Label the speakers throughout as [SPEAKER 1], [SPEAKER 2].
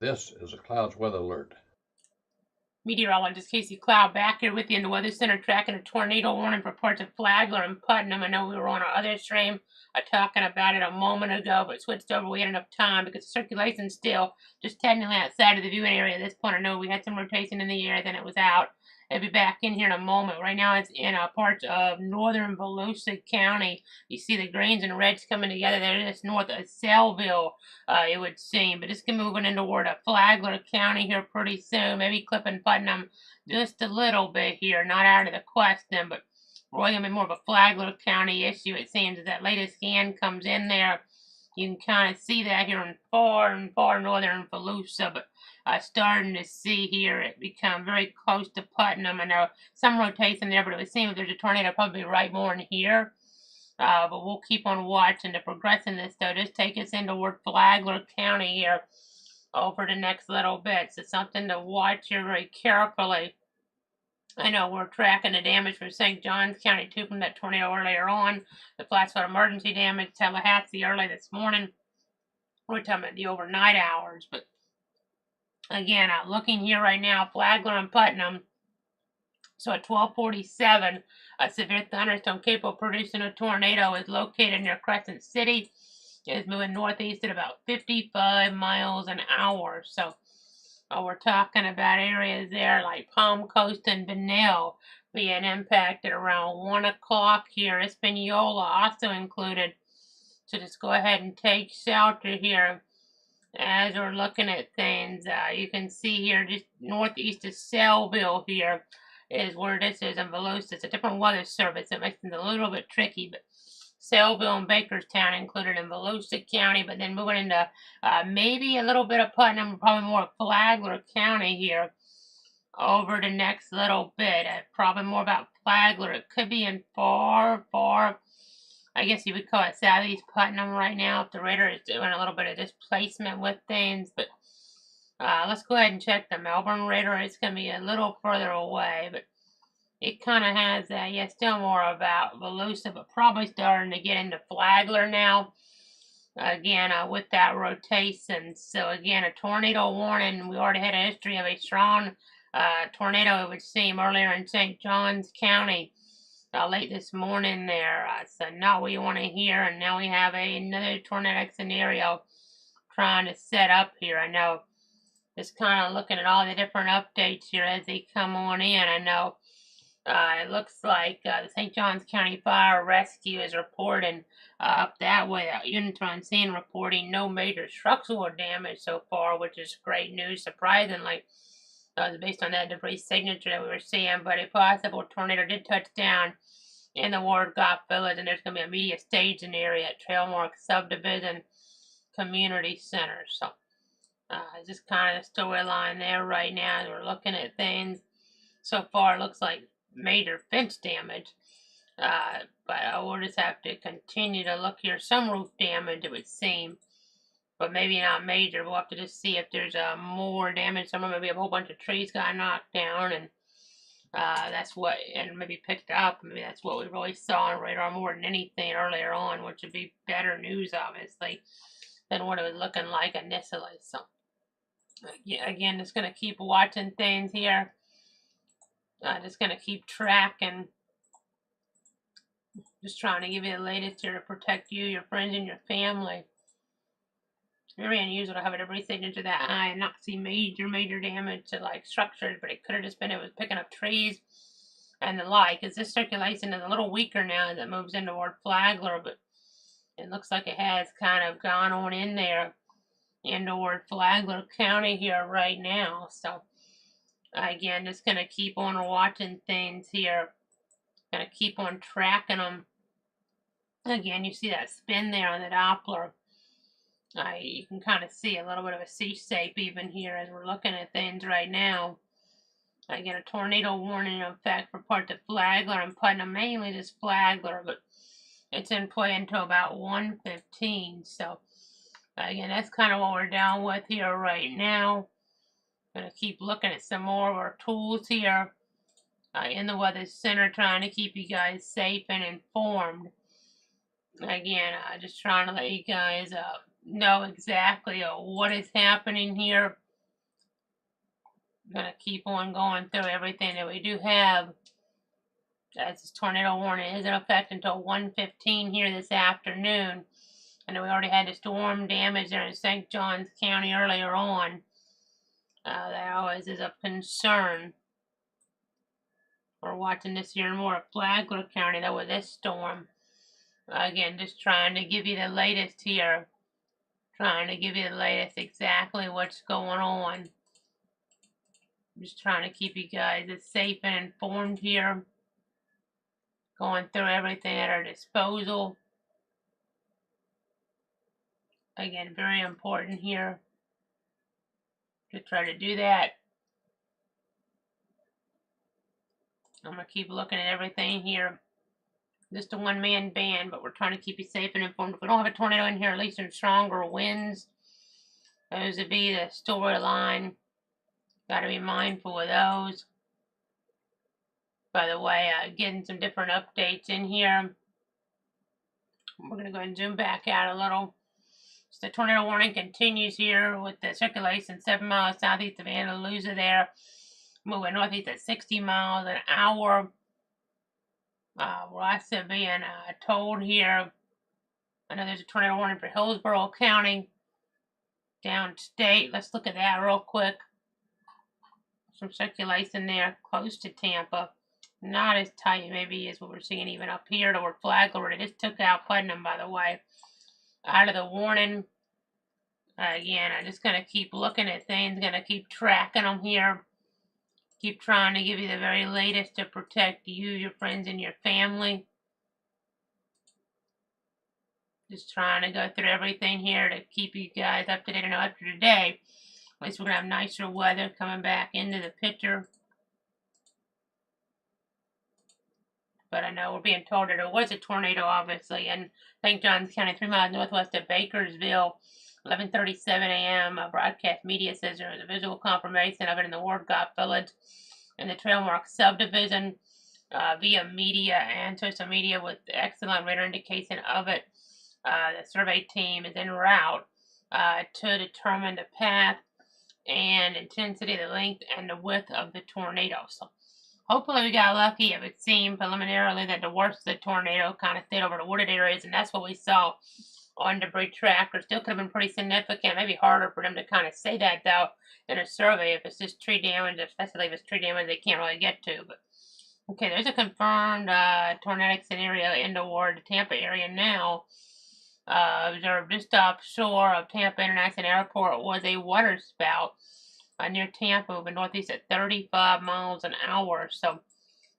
[SPEAKER 1] This is a clouds weather alert.
[SPEAKER 2] Meteorologist Casey Cloud back here with you in the Weather Center tracking a tornado warning for parts of Flagler and Putnam. I know we were on our other stream talking about it a moment ago, but switched over. We had enough time because the circulation's still just technically outside of the viewing area at this point. I know we had some rotation in the air, then it was out. It'll be back in here in a moment. Right now it's in parts of northern Volusia County. You see the greens and reds coming together there. It's north of Sellville, it would seem. But it's moving into toward Flagler County here pretty soon. Maybe clipping Putnam just a little bit here. Not out of the question, but really going to be more of a Flagler County issue, it seems, as that latest scan comes in there. You can kind of see that here in far northern Volusia, but starting to see here it become very close to Putnam. I know some rotation there, but it would seem if there's a tornado, probably right more in here. But we'll keep on watching to progressing this, though. Just take us into toward Flagler County here over the next little bit. So something to watch here very carefully. I know we're tracking the damage from St. Johns County, too, from that tornado earlier on. The flash flood emergency damage, Tallahassee early this morning. We're talking about the overnight hours. But, again, looking here right now, Flagler and Putnam. So at 12:47, a severe thunderstorm capable of producing a tornado is located near Crescent City. It is moving northeast at about 55 miles an hour. So we're talking about areas there like Palm Coast and Benel being impacted around 1 o'clock here. Espanola also included. So just go ahead and take shelter here as we're looking at things. You can see here just northeast of Sellville here is where this is in Volusia. It's a different weather service. It makes it a little bit tricky, but Sellville and Bakerstown included in Volusia County, but then moving into maybe a little bit of Putnam, probably more Flagler County here over the next little bit. Probably more about Flagler. It could be in far, I guess you would call it southeast Putnam right now if the radar is doing a little bit of displacement with things. But let's go ahead and check the Melbourne radar. It's going to be a little further away, but it kind of has that, yeah, still more about Volusia, but probably starting to get into Flagler now. Again, with that rotation. So again, a tornado warning. We already had a history of a strong tornado, it would seem, earlier in St. Johns County late this morning there. So not what you want to hear. And now we have another tornadic scenario trying to set up here. I know just kind of looking at all the different updates here as they come on in. I know it looks like the St. Johns County Fire Rescue is reporting up that way. Units on scene reporting no major structural damage so far, which is great news, surprisingly. Based on that debris signature that we were seeing, but a possible tornado did touch down in the Ward Goff Village, and there's going to be a media staging area at Trailmark Subdivision Community Center. So, just kind of the storyline there right now as we're looking at things. So far, it looks like major fence damage, but we'll just have to continue to look here. Some roof damage, it would seem, but maybe not major. We'll have to just see if there's more damage somewhere. Maybe a whole bunch of trees got knocked down, and that's what, and maybe picked up. Maybe that's what we really saw on radar more than anything earlier on, which would be better news, obviously, than what it was looking like initially. So, again, just going to keep watching things here. Just going to keep tracking. Just trying to give you the latest here to protect you, your friends, and your family. Very unusual to have a debris signature that high and not see major damage to like structures, but it could have just been it was picking up trees and the like. As this circulation is a little weaker now as it moves in toward Flagler, but it looks like it has kind of gone on in there in toward Flagler County here right now. So again, just going to keep on watching things here. Going to keep on tracking them. Again, you see that spin there on the Doppler. You can kind of see a little bit of a C shape even here as we're looking at things right now. Again, a tornado warning in effect for parts of Flagler and Putnam, mainly just Flagler, but it's in play until about 1:15. So, again, that's kind of what we're down with here right now. Going to keep looking at some more of our tools here in the Weather Center, trying to keep you guys safe and informed. Again, just trying to let you guys know exactly what is happening here Gonna keep on going through everything that we do have, as this tornado warning is in effect until 1:15 here this afternoon. I know we already had the storm damage there in St. Johns County earlier on. That always is of concern. We're watching this here in more of Flagler County, though, with this storm. Again, just trying to give you the latest here. Trying to give you the latest, exactly what's going on. Just trying to keep you guys as safe and informed here. Going through everything at our disposal. Again, very important here to try to do that. I'm going to keep looking at everything here. Just a one-man band, but we're trying to keep you safe and informed. If we don't have a tornado in here, at least in stronger winds. Those would be the storyline. Got to be mindful of those. By the way, getting some different updates in here. We're going to go ahead and zoom back out a little. So the tornado warning continues here with the circulation 7 miles southeast of Andalusia there. Moving northeast at 60 miles an hour. We're also being told here, I know there's a tornado warning for Hillsborough County, downstate. Let's look at that real quick. Some circulation there close to Tampa. Not as tight maybe as what we're seeing even up here toward Flagler. It just took out Putnam, by the way, out of the warning. Again, I'm just going to keep looking at things, going to keep tracking them here. Keep trying to give you the very latest to protect you, your friends, and your family. Just trying to go through everything here to keep you guys up to date. I know after today, at least we're going to have nicer weather coming back into the picture. But I know we're being told that there was a tornado, obviously, in St. Johns County, 3 miles northwest of Bakersville. 11:37 a.m. Broadcast media says there was a visual confirmation of it in the Wardgott Village in the Trailmark subdivision via media and social media with excellent radar indication of it. The survey team is en route to determine the path and intensity, the length, and the width of the tornado. So hopefully we got lucky. It would seem preliminarily that the worst of the tornado kind of stayed over the wooded areas, and that's what we saw on debris tracker. Still could have been pretty significant. Maybe harder for them to kind of say that, though, in a survey. If it's just tree damage, especially if it's tree damage they can't really get to. But okay, there's a confirmed tornadic scenario in toward the Tampa area now. Observed just offshore of Tampa International Airport was a water spout near Tampa, moving northeast at 35 miles an hour. So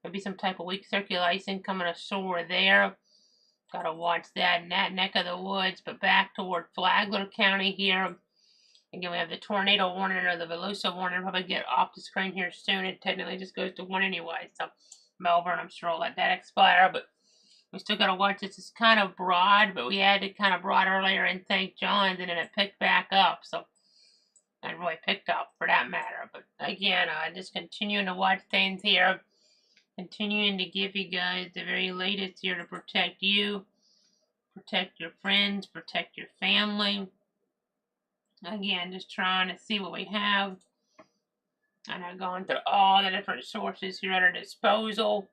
[SPEAKER 2] maybe some type of weak circulation coming ashore there. Gotta watch that in that neck of the woods. But back toward Flagler County here. Again, we have the tornado warning or the Volusia warning. Probably get off the screen here soon. It technically just goes to 1 anyway. So Melbourne, I'm sure, will let that expire. But we still got to watch this. It's kind of broad, but we had it kind of broad earlier in St. John's, and then it picked back up. So, it really picked up for that matter. But again, just continuing to watch things here. Continuing to give you guys the very latest here to protect you, protect your friends, protect your family. Again, just trying to see what we have. I know going through all the different sources here at our disposal.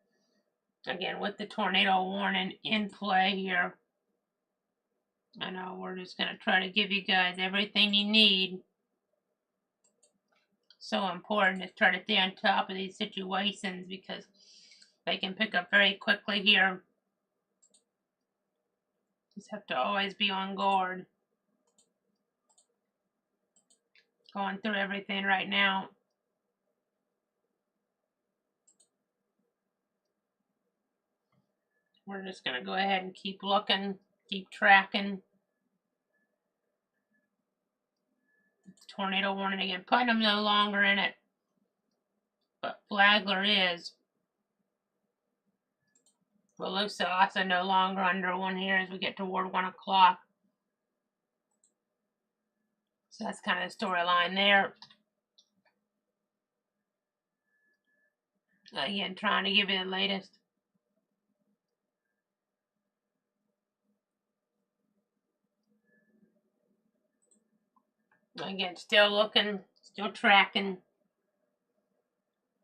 [SPEAKER 2] Again, with the tornado warning in play here, I know we're just going to try to give you guys everything you need. So important to try to stay on top of these situations because they can pick up very quickly here. Just have to always be on guard. Going through everything right now. We're just going to go ahead and keep looking, keep tracking. Tornado warning again. Putnam no longer in it, but Flagler is. Volusia also no longer under one here as we get toward 1 o'clock. So that's kind of the storyline there. Again, trying to give you the latest. Again, still looking, still tracking.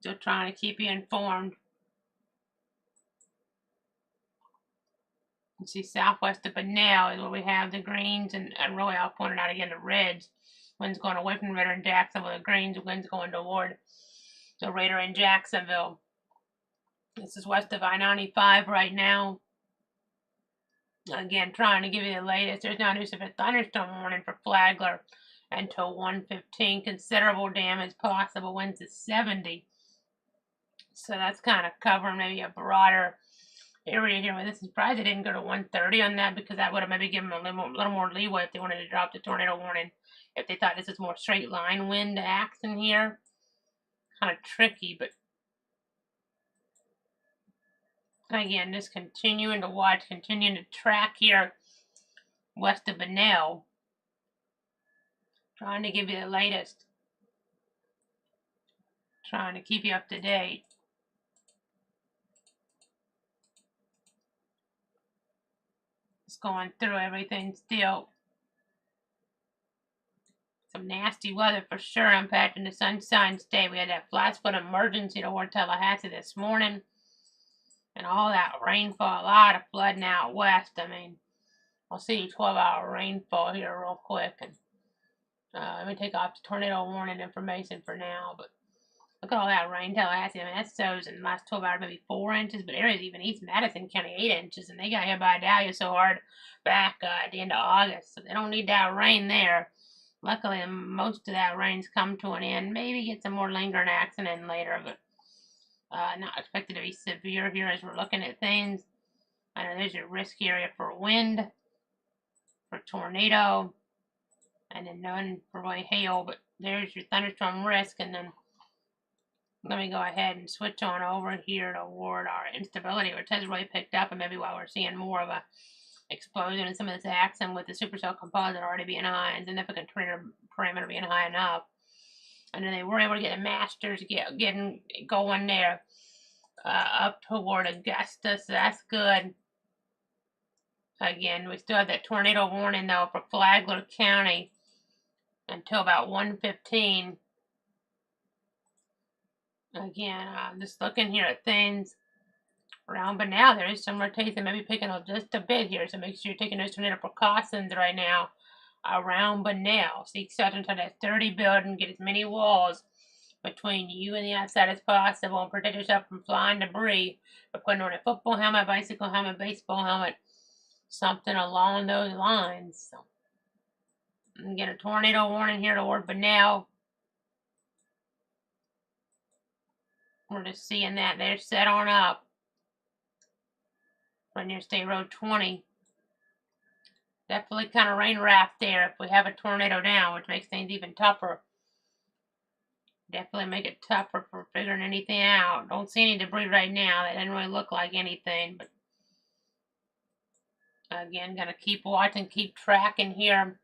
[SPEAKER 2] Still trying to keep you informed. You see southwest of Bunnell is where we have the greens, and really I'll point it out again, the reds. Wind's going away from Ritter and Jacksonville. The greens, wind's going toward the Ritter and Jacksonville. This is west of I-95 right now. Again, trying to give you the latest. There's no news of a thunderstorm warning for Flagler until 1:15. Considerable damage possible. Winds at 70. So that's kind of covering maybe a broader area here. This is surprised they didn't go to 130 on that, because that would have maybe given them a little more leeway if they wanted to drop the tornado warning. If they thought this was more straight line wind action here. Kind of tricky, but again, just continuing to watch, continuing to track here west of Bunnell. Trying to give you the latest. Trying to keep you up to date. Just going through everything still. Some nasty weather for sure impacting the Sunshine State. We had that flash flood emergency toward Tallahassee this morning. And all that rainfall, a lot of flooding out west. I mean, I'll see 12-hour rainfall here real quick. And let me take off the tornado warning information for now. But look at all that rain, Tallahassee. I mean, that shows in the last 12 hours maybe 4 inches. But areas even East Madison County 8 inches. And they got hit by Dahlia so hard back at the end of August. So they don't need that rain there. Luckily, most of that rain's come to an end. Maybe get some more lingering accident later, but not expected to be severe here as we're looking at things. I know there's your risk area for wind, for tornado, and then none for really hail, but there's your thunderstorm risk. And then let me go ahead and switch on over here toward our instability, which has really picked up, and maybe why we're seeing more of a explosion and some of this action with the supercell composite already being high and significant tornado parameter being high enough. And then they were able to get the masters getting going there up toward Augusta, so that's good. Again, we still have that tornado warning though for Flagler County until about 1:15. Again, I'm just looking here at things around, but now there is some rotation, maybe picking up just a bit here, so make sure you're taking those tornado precautions right now around Bunnell. Seek shelter inside that sturdy building, get as many walls between you and the outside as possible, and protect yourself from flying debris by putting on a football helmet, bicycle helmet, baseball helmet, something along those lines. So, again, a tornado warning here toward Bunnell. We're just seeing that they're set on up for near State Road 20. Definitely kind of rain wrapped there if we have a tornado down, which makes things even tougher. Definitely make it tougher for figuring anything out. Don't see any debris right now. That doesn't really look like anything, but again, gonna keep watching, keep tracking here.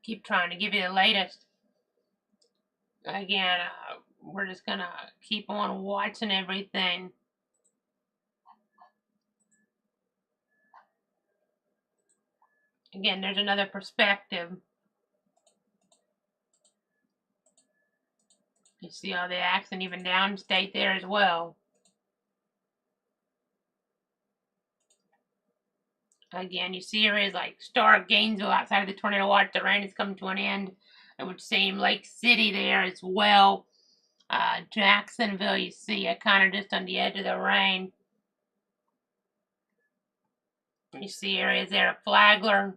[SPEAKER 2] Keep trying to give you the latest. Again, we're just gonna keep on watching everything. Again, there's another perspective. You see all the action even downstate there as well. Again, you see areas like Stark, Gainesville outside of the tornado watch. The rain has come to an end. It would seem Lake City there as well. Jacksonville, you see it kind of just on the edge of the rain. You see areas there of Flagler.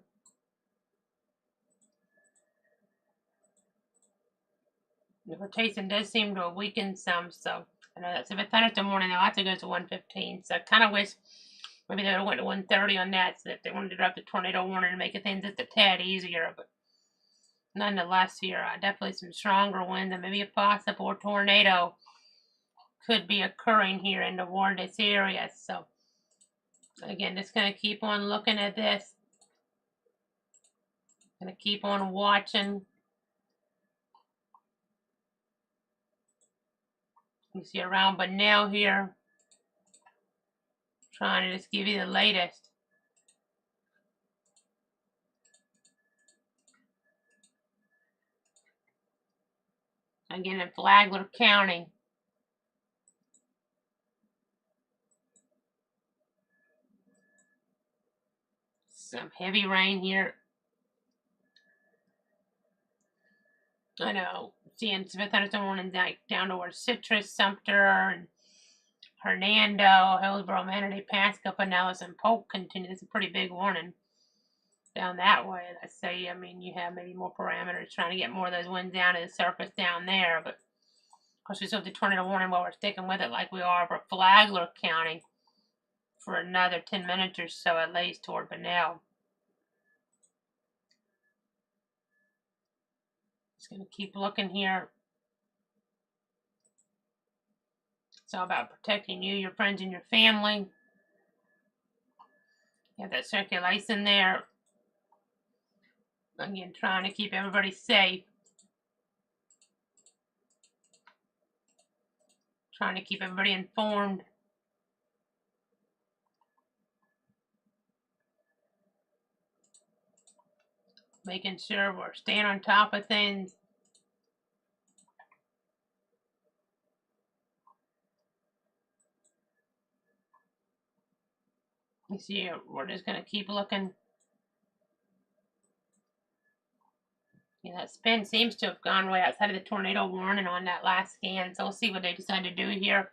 [SPEAKER 2] The rotation does seem to have weakened some, so I know that's if it's thunderstorm warning, they'll have to go to 1:15. So I kind of wish maybe they would have went to 1:30 on that, so if they wanted to drop the tornado warning and make things just a tad easier. But nonetheless, here definitely some stronger winds and maybe a possible tornado could be occurring here in toward this area. So again, just gonna keep on looking at this. Gonna keep on watching. You see around Bunnell here. Trying to just give you the latest. Again, in Flagler County. Some heavy rain here. I know, seeing some thunderstorm warnings down towards Citrus, Sumter, and Hernando, Hillsborough, Manatee, Pasco, Pinellas, and Polk continue. It's a pretty big warning down that way. Let's say, I mean, you have maybe more parameters trying to get more of those winds down to the surface down there, but of course we still have the tornado warning while we're sticking with it like we are for Flagler County for another 10 minutes or so at least toward Bunnell. Just going to keep looking here. It's all about protecting you, your friends, and your family. You have that circulation there. Again, trying to keep everybody safe. Trying to keep everybody informed. Making sure we're staying on top of things. You see, we're just going to keep looking. Yeah, that spin seems to have gone way outside of the tornado warning on that last scan, so we'll see what they decide to do here.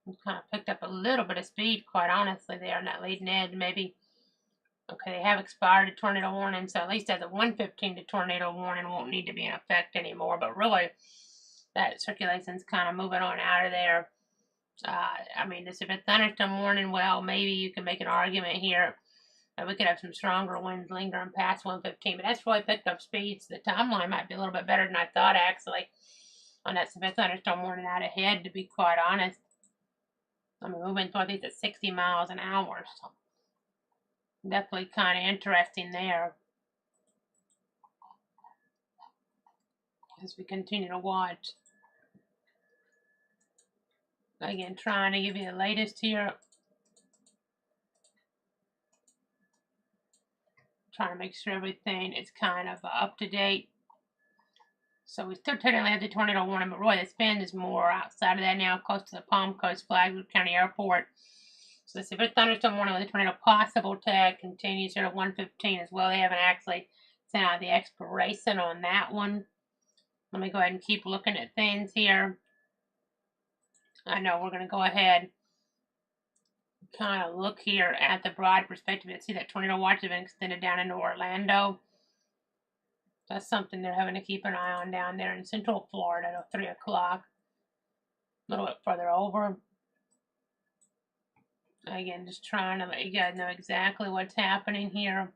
[SPEAKER 2] We kind of picked up a little bit of speed, quite honestly, there on that leading edge, maybe. Okay, they have expired the tornado warning, so at least as a 115, the tornado warning won't need to be in effect anymore, but really, that circulation's kind of moving on out of there. I mean, this is a thunderstorm warning. Well, maybe you can make an argument here that we could have some stronger winds lingering past 115, but that's really picked up speeds. The timeline might be a little bit better than I thought, actually, on that severe thunderstorm warning out ahead, to be quite honest. I mean, moving northeast at 60 miles an hour, so definitely kind of interesting there as we continue to watch. Again, trying to give you the latest here. Trying to make sure everything is kind of up to date. So we still technically have the tornado warning, but really the spin is more outside of that now, close to the Palm Coast Flagler County Airport. So the severe thunderstorm warning with the tornado possible tag continues here at 115 as well. They haven't actually sent out the expiration on that one. Let me go ahead and keep looking at things here. I know we're going to go ahead and kind of look here at the broad perspective and see that tornado watch has been extended down into Orlando. That's something they're having to keep an eye on down there in Central Florida at 3 o'clock. A little bit further over. Again, just trying to let you guys know exactly what's happening here.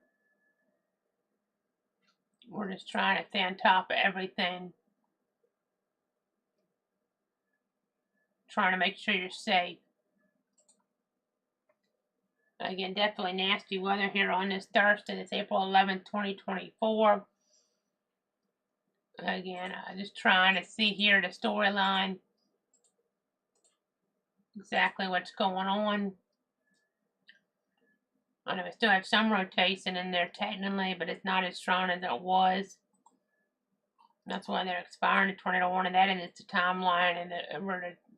[SPEAKER 2] We're just trying to stay on top of everything. Trying to make sure you're safe. Again, definitely nasty weather here on this Thursday. It's April 11th, 2024. Again, just trying to see here the storyline. Exactly what's going on. I know we still have some rotation in there technically, but it's not as strong as it was. That's why they're expiring the tornado warning. That is the timeline, and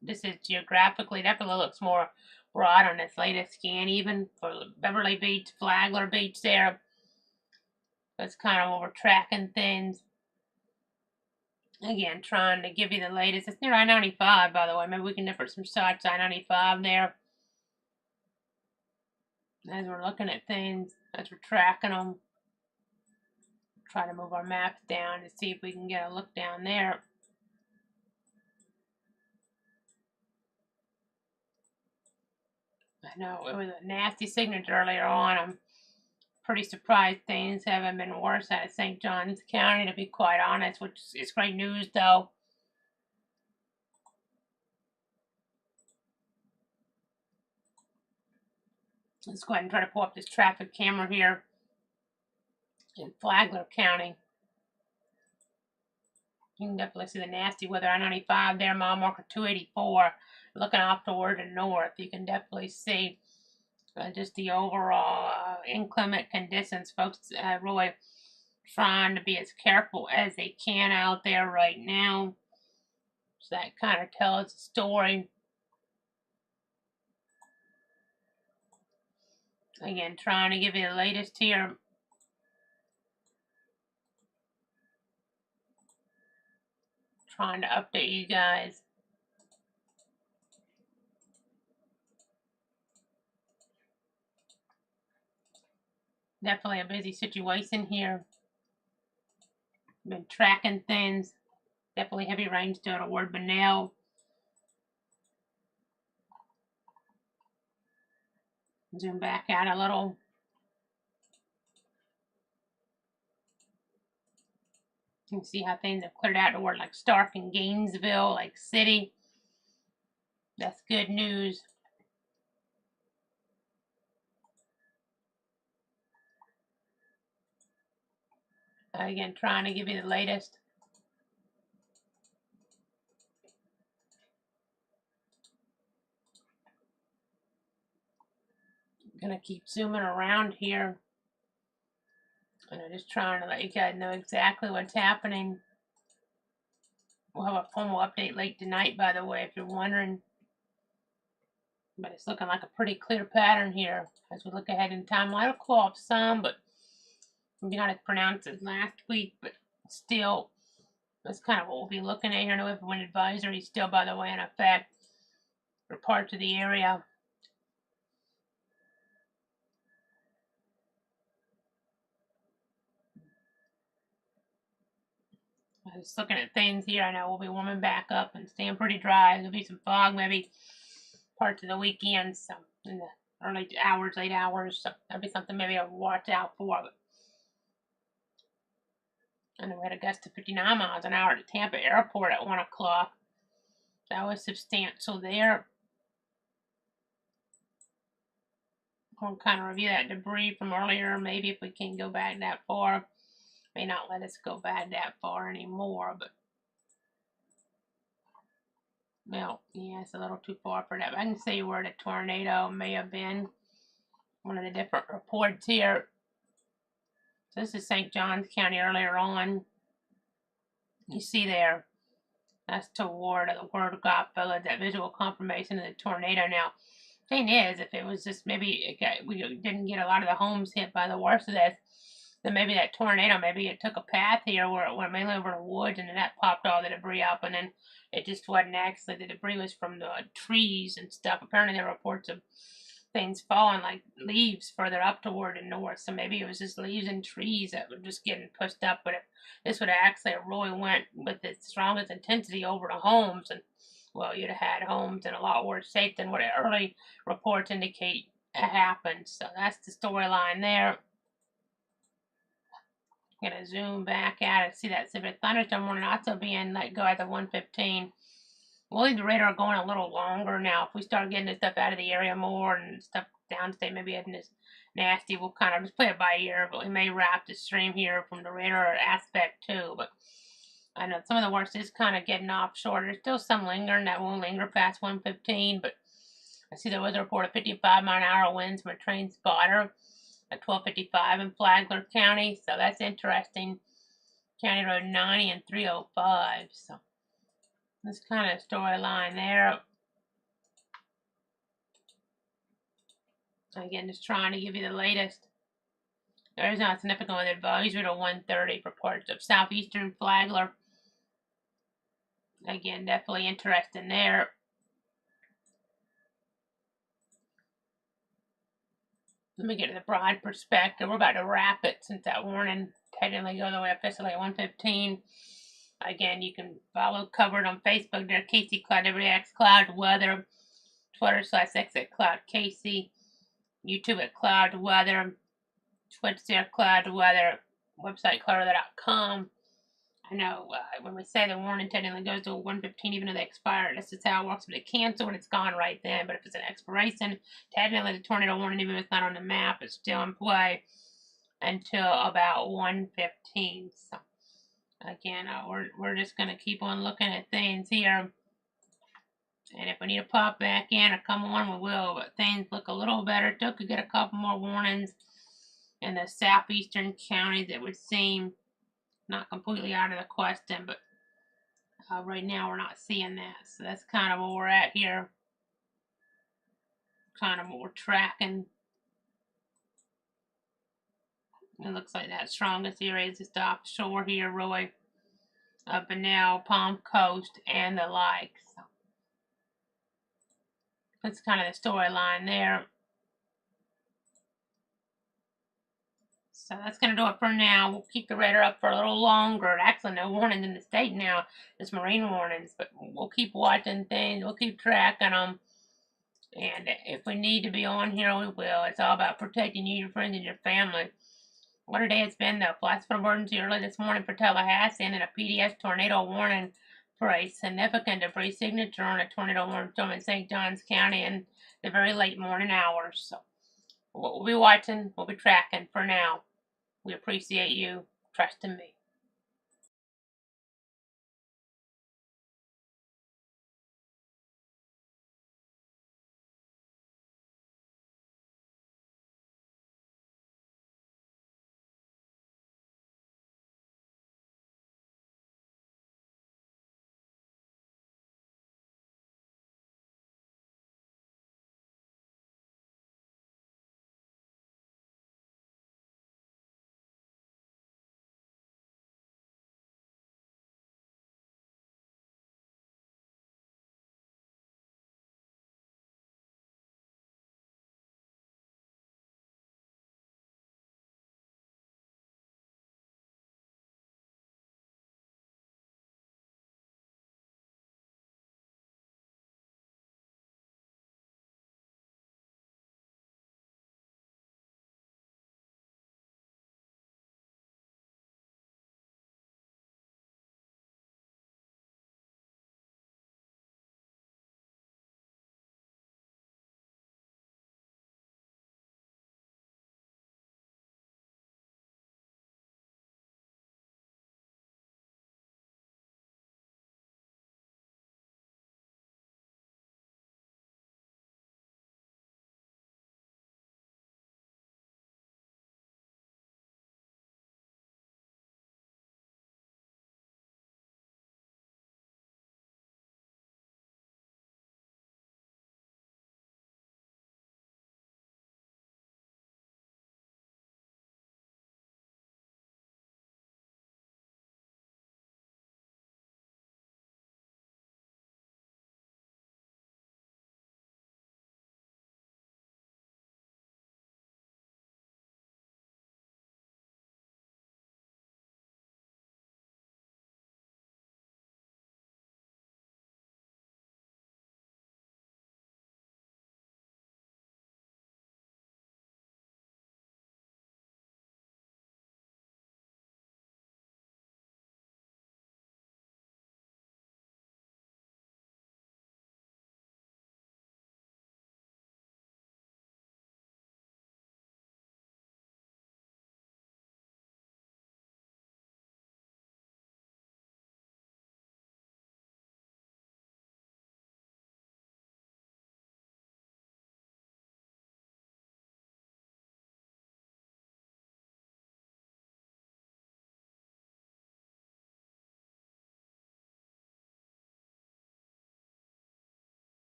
[SPEAKER 2] this is geographically definitely looks more broad on this latest scan, even for Beverly Beach, Flagler Beach there. That's kind of where we're tracking things. Again, trying to give you the latest. It's near I-95, by the way. Maybe we can differ some shots I-95 there. As we're looking at things, as we're tracking them. Try to move our maps down to see if we can get a look down there. I know it was a nasty signature earlier on. I'm pretty surprised things haven't been worse out of St. Johns County, to be quite honest, which is great news, though. Let's go ahead and try to pull up this traffic camera here in Flagler County. You can definitely see the nasty weather. I-95 there, mile marker 284. Looking off toward the north, you can definitely see just the overall inclement conditions. Folks really trying to be as careful as they can out there right now. So that kind of tells the story. Again, trying to give you the latest here. Trying to update you guys. Definitely a busy situation here. Been tracking things. Definitely heavy rain still toward Bunnell. Zoom back out a little. You can see how things have cleared out toward like Stark and Gainesville, like City. That's good news. Again, trying to give you the latest. Gonna keep zooming around here. And I'm just trying to let you guys know exactly what's happening. We'll have a formal update late tonight, by the way, if you're wondering. But it's looking like a pretty clear pattern here as we look ahead in time. It'll cool off some, but maybe not as pronounced as last week, but still, that's kind of what we'll be looking at here. No wind advisory is still, by the way, in effect for parts of the area. I was looking at things here. I know we'll be warming back up and staying pretty dry. There'll be some fog, maybe parts of the weekend, so in the early hours, late hours. So that'll be something maybe I'll watch out for. But and then we had a gust of 59 miles an hour at Tampa Airport at 1 o'clock. That was substantial there. We'll kind of review that debris from earlier. Maybe if we can go back that far. May not let us go back that far anymore, but well, yeah, it's a little too far for that. But I can see where the tornado may have been. One of the different reports here. So this is St. Johns County earlier on. You see there, that's toward the word of God followed that visual confirmation of the tornado. Now, thing is, if it was just maybe we didn't get a lot of the homes hit by the worst of this, then maybe that tornado, maybe it took a path here where it went mainly over the woods and then that popped all the debris up, and then it just wasn't actually, the debris was from the trees and stuff. Apparently there were reports of things falling like leaves further up toward the north, so maybe it was just leaves and trees that were just getting pushed up. But if this would have actually really went with the strongest intensity over the homes, and well, you'd have had homes in a lot worse shape than what early reports indicate happened. So that's the storyline there. I'm gonna zoom back out and see that severe thunderstorm warning also being let go at the 1:15. We'll leave the radar going a little longer now. If we start getting this stuff out of the area more and stuff downstate maybe isn't as nasty, we'll kind of just play it by ear. But we may wrap the stream here from the radar aspect too. But I know some of the worst is kind of getting offshore. There's still some lingering that won't linger past 1:15. But I see there was a report of 55-mile-an-hour winds from a train spotter at 12:55 in Flagler County. So that's interesting. County Road 90 and 305. So this kind of storyline there. Again, just trying to give you the latest. There is not significant weather advisory to 1:30 for parts of southeastern Flagler. Again, definitely interesting there. Let me get to the broad perspective. We're about to wrap it since that warning technically goes away officially at 1:15. Again, you can follow covered on Facebook there, Casey Cloud WX Cloud Weather, Twitter/X at Cloud Casey, YouTube at Cloud Weather, Twitch there, Cloud Weather, website cloudweather.com. I know when we say the warning technically goes to 1:15, even though they expire, this is how it works. If they cancel it, it's gone right then. But if it's an expiration, technically the tornado warning, even if it's not on the map, is still in play until about 1:15. So again, we're just going to keep on looking at things here. And if we need to pop back in or come on, we will. But things look a little better. Still could get a couple more warnings in the southeastern counties. It would seem not completely out of the question, but right now we're not seeing that. So that's kind of where we're at here. Kind of what we're tracking. It looks like that strongest area is just offshore here, really. Up and now, Palm Coast and the like. So that's kind of the storyline there. So that's going to do it for now. We'll keep the radar up for a little longer. Actually, no warnings in the state now. Just marine warnings. But we'll keep watching things. We'll keep tracking them. And if we need to be on here, we will. It's all about protecting you, your friends, and your family. What a day it's been, though. Flash flood emergency early this morning for Tallahassee, and then a PDS tornado warning for a significant debris signature on a tornado warning storm in St. Johns County in the very late morning hours. So we'll be watching. We'll be tracking for now. We appreciate you trusting me.